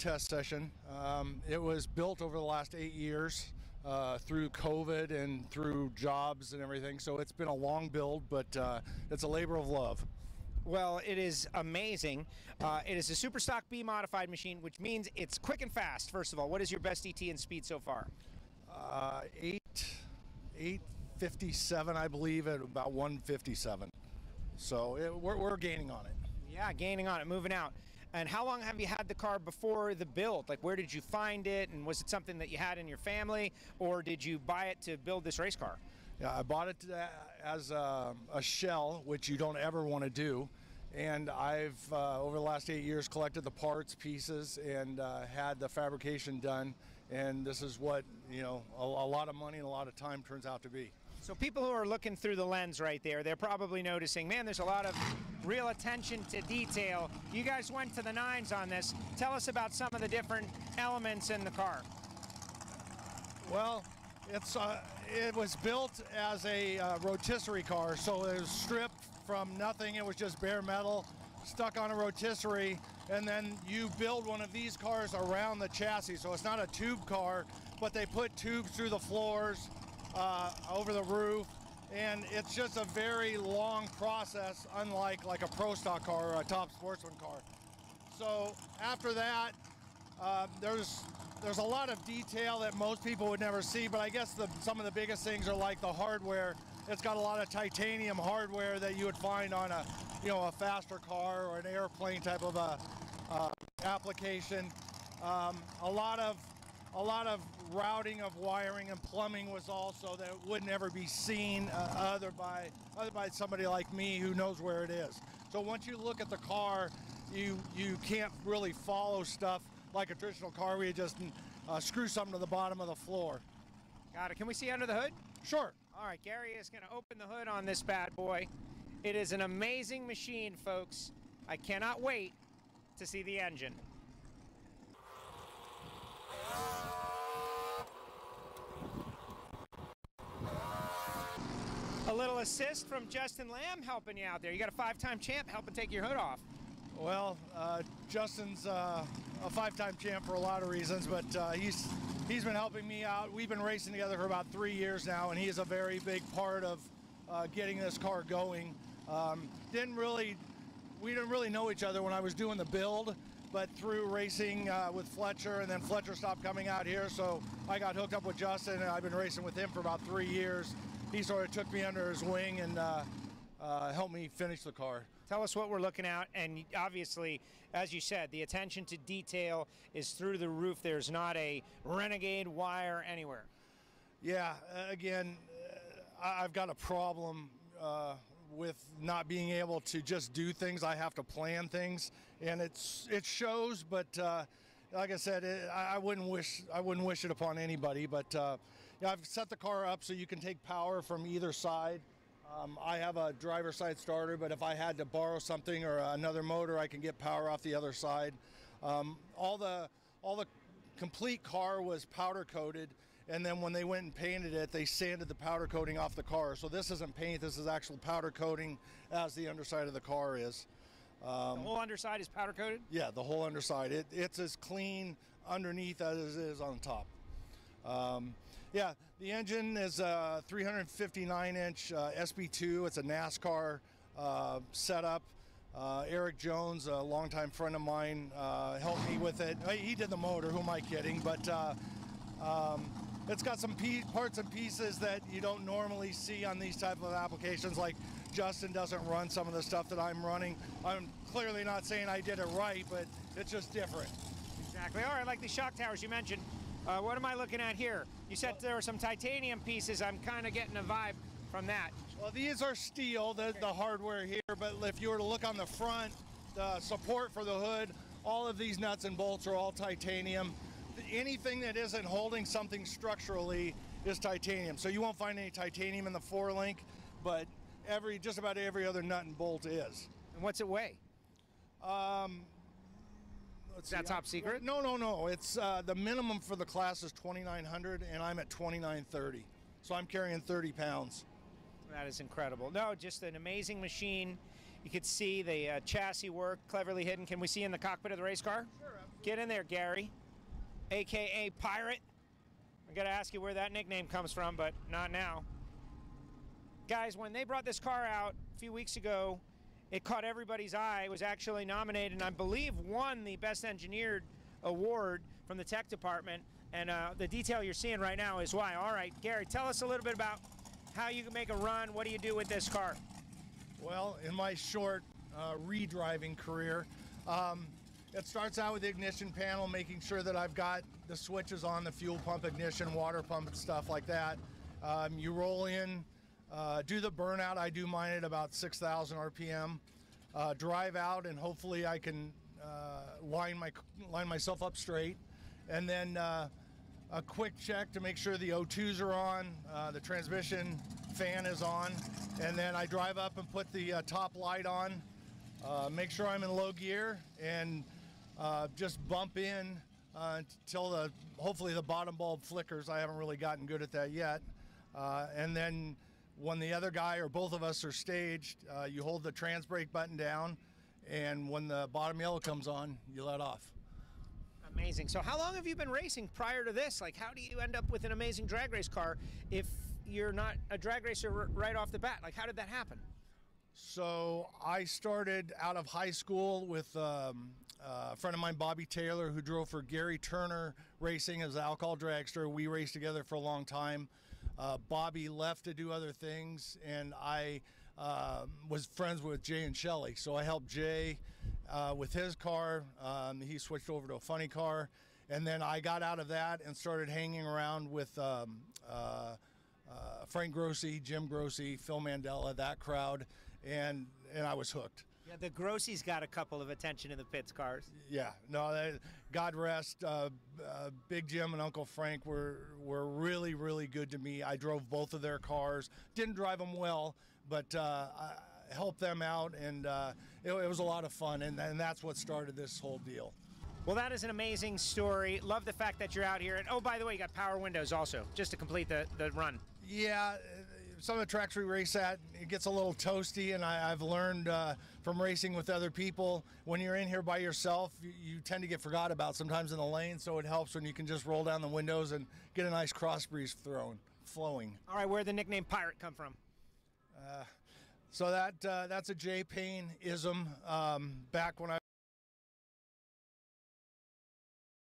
test session. It was built over the last 8 years through COVID and through jobs and everything. So it's been a long build, but it's a labor of love. Well, it is amazing. It is a Super Stock B modified machine, which means it's quick and fast. First of all, what is your best ET and speed so far? 857, I believe, at about 157. So we're gaining on it. Yeah, gaining on it, moving out. And how long have you had the car before the build? Like, where did you find it? And was it something that you had in your family, or did you buy it to build this race car? Yeah, I bought it as a shell, which you don't ever want to do. And I've, over the last 8 years, collected the parts, pieces, and had the fabrication done. And this is what, a lot of money and a lot of time turns out to be. So people who are looking through the lens right there, they're probably noticing, man, there's a lot of real attention to detail. You guys went to the nines on this. Tell us about some of the different elements in the car. Well, it was built as a rotisserie car, so it was stripped from nothing. It was just bare metal, stuck on a rotisserie, and then you build one of these cars around the chassis. So it's not a tube car, but they put tubes through the floors, over the roof, and it's just a very long process, unlike like a Pro Stock car or a Top Sportsman car. So after that, there's a lot of detail that most people would never see, but I guess some of the biggest things are like the hardware. It's got a lot of titanium hardware that you would find on a faster car or an airplane type of application. A lot of routing of wiring and plumbing was also that would never be seen other by somebody like me who knows where it is. So once you look at the car, you can't really follow stuff like a traditional car where you just screw something to the bottom of the floor. Got it. Can we see under the hood? Sure. All right, Gary is going to open the hood on this bad boy. It is an amazing machine, folks. I cannot wait to see the engine. A little assist from Justin Lamb helping you out there. You got a 5-time champ helping take your hood off. Well, Justin's a 5-time champ for a lot of reasons, but he's been helping me out. We've been racing together for about 3 years now, and he is a very big part of getting this car going. We didn't really know each other when I was doing the build, but through racing with Fletcher, and then Fletcher stopped coming out here, so I got hooked up with Justin, and I've been racing with him for about 3 years. He sort of took me under his wing and helped me finish the car. Tell us what we're looking at, and obviously, as you said, the attention to detail is through the roof. There's not a renegade wire anywhere. Yeah, again, I've got a problem with not being able to just do things. I have to plan things, and it shows. But like I said, I wouldn't wish it upon anybody. But I've set the car up so you can take power from either side. I have a driver's side starter, but if I had to borrow something or another motor, I can get power off the other side. All the complete car was powder coated, and then when they went and painted it, they sanded the powder coating off the car. So this isn't paint, this is actual powder coating as the underside of the car is. The whole underside is powder coated? Yeah, the whole underside. It's as clean underneath as it is on top. Yeah, the engine is a 359-inch SB2. It's a NASCAR setup. Eric Jones, a longtime friend of mine, helped me with it. He did the motor, who am I kidding? But it's got some parts and pieces that you don't normally see on these type of applications. Like Justin doesn't run some of the stuff that I'm running. I'm clearly not saying I did it right, but it's just different. Exactly. All right, like the shock towers you mentioned. What am I looking at here? You said there were some titanium pieces. I'm kind of getting a vibe from that. Well, these are steel, the hardware here, but if you were to look on the front, the support for the hood, all of these nuts and bolts are all titanium. Anything that isn't holding something structurally is titanium. So you won't find any titanium in the 4-link, but just about every other nut and bolt is. And what's it weigh? Is that top secret? No. It's the minimum for the class is 2,900, and I'm at 2,930. So I'm carrying 30 pounds. That is incredible. No, just an amazing machine. You could see the chassis work cleverly hidden. Can we see in the cockpit of the race car? Sure, absolutely. Get in there, Gary, a.k.a. Pirate. I got to ask you where that nickname comes from, but not now. Guys, when they brought this car out a few weeks ago, it caught everybody's eye. It was actually nominated and I believe won the Best Engineered award from the tech department. And the detail you're seeing right now is why. All right, Gary, tell us a little bit about how you can make a run. What do you do with this car? Well, in my short re-driving career, it starts out with the ignition panel, making sure that I've got the switches on, the fuel pump, ignition, water pump, and stuff like that. You roll in, do the burnout. I do mine at about 6,000 RPM. Drive out, and hopefully I can line myself up straight. And then a quick check to make sure the O2s are on, the transmission fan is on, and then I drive up and put the top light on, make sure I'm in low gear, and just bump in until hopefully the bottom bulb flickers. I haven't really gotten good at that yet. And then when the other guy or both of us are staged, you hold the trans brake button down, and when the bottom yellow comes on, you let off. Amazing. So how long have you been racing prior to this? Like, how do you end up with an amazing drag race car if you're not a drag racer right off the bat? Like, how did that happen? So I started out of high school with a friend of mine, Bobby Taylor, who drove for Gary Turner Racing as an alcohol dragster. We raced together for a long time. Bobby left to do other things, and I was friends with Jay and Shelley. So I helped Jay with his car. He switched over to a funny car, and then I got out of that and started hanging around with Frank Grossi, Jim Grossi, Phil Mandela, that crowd, and I was hooked. Yeah, the Grossi's got a couple of attention in the pits cars. Yeah, no, God rest. Big Jim and Uncle Frank were really, really good to me. I drove both of their cars. Didn't drive them well, but I helped them out, and it was a lot of fun, and that's what started this whole deal. Well, that is an amazing story. Love the fact that you're out here. And oh, by the way, you got power windows also, just to complete the run. Yeah, some of the tracks we race at, it gets a little toasty, and I've learned from racing with other people, when you're in here by yourself, you tend to get forgot about sometimes in the lane, so it helps when you can just roll down the windows and get a nice cross breeze flowing. All right, where'd the nickname Pirate come from? So that's a Jay Payne-ism. Back when I